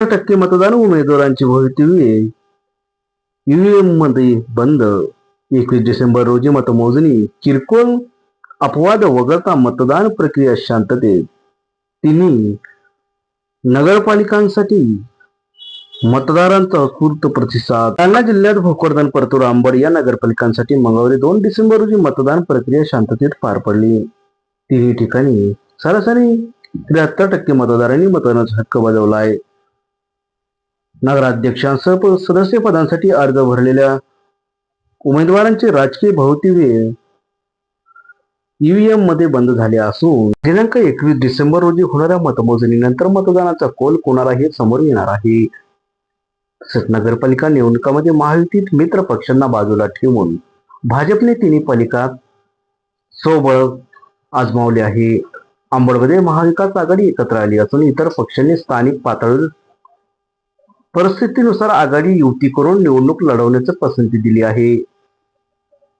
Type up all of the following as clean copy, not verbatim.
टक्के मतदान उमेदवारांची भवितव्ये ईव्हीएम मध्ये बंद. 21 डिसेंबर रोजी मतमोजणी. किरकोळ अपवाद वगळता मतदान प्रक्रिया शांततेत. तिन्ही नगरपालिकांसाठी मतदारांचा उत्स्फूर्त प्रतिसाद. जालना जिल्ह्यात भोकरदन, परतूर, अंबड या नगरपालिकांसाठी मंगळवारी 2 डिसेंबर रोजी मतदान प्रक्रिया शांततेत पार पडली. तिन्ही ठिकाणी सरासरी 73% मतदारांनी मतदानाचा हक्क बजावला आहे. नगराध्यक्षांसह सदस्य पदांसाठी अर्ज भरलेल्या उमेदवारांचे राजकीय भवितव्य ईव्हीएम मध्ये बंद झाले असून दिनांक 21 डिसेंबर रोजी होणाऱ्या मतमोजणीनंतर मतदानाचा कौल कोणाला हे समोर येणार आहे. तसेच नगरपालिका निवडणुकांमध्ये महायुतीत मित्र पक्षांना बाजूला ठेवून भाजपने तिन्ही पालिकात स्वबळ आजमावले आहे. अंबडमध्ये महाविकास आघाडी एकत्र आली असून इतर पक्षांनी स्थानिक पातळीवर परिस्थितीनुसार आघाडी युती करून निवडणूक लढवण्याची पसंती दिली आहे.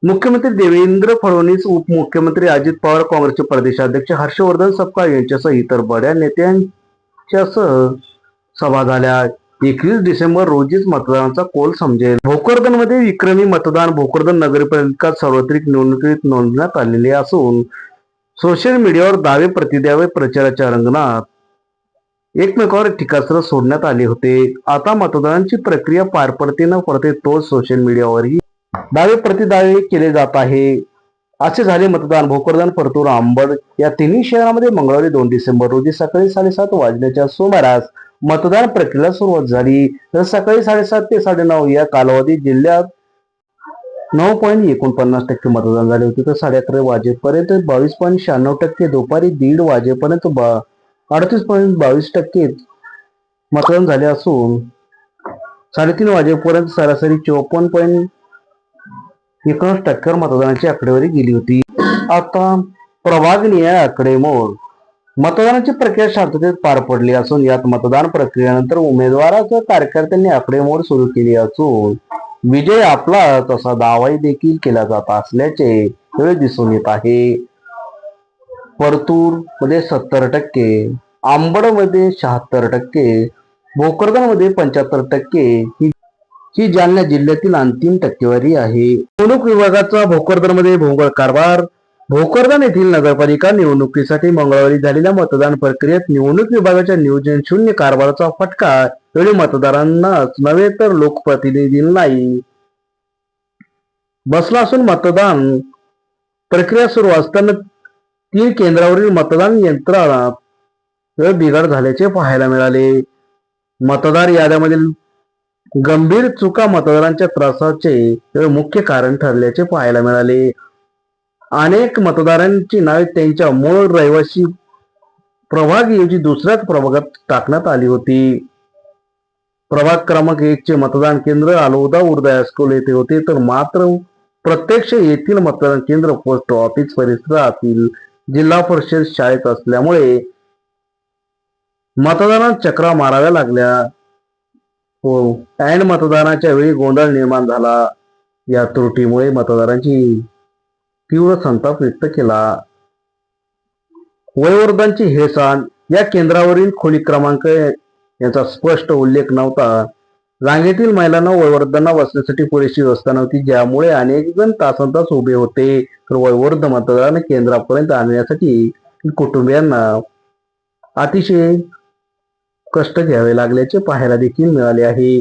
मुख्यमंत्री देवेंद्र फडणवीस, उपमुख्यमंत्री अजित पवार, काँग्रेसचे प्रदेशाध्यक्ष हर्षवर्धन सपकाळ यांच्यासह इतर बड्या नेत्यांच्यासह सभा झाल्या. 21 डिसेंबर रोजीच मतदानाचा कौल समजेल. भोकरदनमध्ये विक्रमी मतदान. भोकरदन नगरपालिका सार्वत्रिक निवडणुकीत नोंदवण्यात आलेले असून सोशल मीडियावर दावे प्रतिदावे प्रचाराच्या रंगणात एकमेकावर टीकास्त्र सोडण्यात आले होते. आता मतदानाची प्रक्रिया पार पडते न पडते तोच सोशल मीडियावरही दावे प्रतिदावे केले जात आहे. असे झाले मतदान. भोकरदन, परतूर, अंबड या तिन्ही शहरांमध्ये मंगळवारी 2 डिसेंबर रोजी सकाळी 7:30 वाजण्याच्या सुमारास मतदान प्रक्रियेला सुरुवात झाली. तर सकाळी 7:30 ते 9:30 या कालावधीत जिल्ह्यात 9.49% मतदान झाले होते. तर 11:30 वाजेपर्यंत 22.96%, दुपारी 1:30 वाजेपर्यंत 38.22% मतदान झाले असून 3:30 वाजेपर्यंत सरासरी 54.19% मतदानाची आकडेवारी गेली होती. आता प्रभागनिहाय आकडेमोड. मतदानाची प्रक्रिया शांततेत पार पडली असून यात मतदान प्रक्रियेनंतर उमेदवारासह कार्यकर्त्यांनी आकडेमोड सुरू केली असून विजय आपला तसा दावाही देखील केला जात असल्याचे वेळ दिसून येत आहे. परतूर मध्ये 70%, अंबड मध्ये 76%, भोकरदन मध्ये 75% ही जालना जिल्ह्यातील अंतिम टक्केवारी आहे. निवडणूक विभागाचा भोकरदन मध्ये भोंगळ कारभार. भोकरदन येथील नगरपालिका निवडणुकीसाठी मंगळवारी झालेल्या मतदान प्रक्रियेत निवडणूक विभागाच्या नियोजन शून्य कारभाराचा फटका वेळी मतदारांनाच नव्हे तर लोकप्रतिनिधींनाही बसला असून मतदान प्रक्रिया सुरू असताना 3 केंद्रावरील मतदान यंत्रात वेळ बिघाड झाल्याचे पाहायला मिळाले. मतदार याद्यांमधील गंभीर चुका मतदारांच्या त्रासाचे मुख्य कारण ठरल्याचे पाहायला मिळाले. अनेक मतदारांची नावे त्यांच्या मूळ रहिवासी प्रभागऐवजी दुसऱ्याच प्रभागात टाकण्यात आली होती. प्रभाग क्रमांक 1 चे मतदान केंद्र आलौदा उर्दू हायस्कूल येथे होते, तर मात्र प्रत्यक्ष येथील मतदान केंद्र पोस्ट ऑफिस परिसरातील जिल्हा परिषद शाळेत असल्यामुळे मतदानात चक्रा माराव्या लागल्या. ऐन मतदानाच्या वेळी गोंधळ निर्माण झाला. या त्रुटीमुळे मतदारांची तीव्र संताप व्यक्त केला. वयोवर्धांची हेळसांड. या केंद्रावरील खोली क्रमांक यांचा स्पष्ट उल्लेख नव्हता. रांगेतील महिलांना वयोवृद्धांना बसण्यासाठी पुरेशी व्यवस्था नव्हती, ज्यामुळे अनेक जण तासनतास उभे होते. तर वयोवृद्ध मतदारांना केंद्रापर्यंत आणण्यासाठी कुटुंबियांना अतिशय कष्ट घ्यावे लागल्याचे पाहायला देखील मिळाले आहे.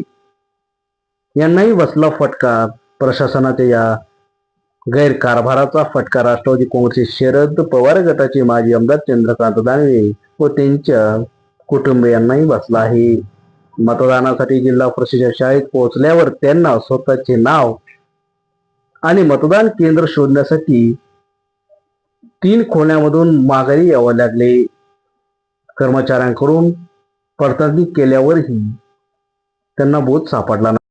यांनाही बसला फटका. प्रशासनाच्या या गैरकारभाराचा फटका राष्ट्रवादी काँग्रेसचे शरद पवार गटाचे माजी आमदार चंद्रकांत दानवे व त्यांच्या कुटुंबियांनाही बसला आहे. मतदानासाठी जिल्हा परिषद शाळेत पोहोचल्यावर त्यांना स्वतःचे नाव आणि मतदान केंद्र शोधण्यासाठी 3 खोल्यामधून माघारी यावे लागले. कर्मचाऱ्यांकडून पडताळणी केल्यावरही त्यांना बोध सापडला नाही.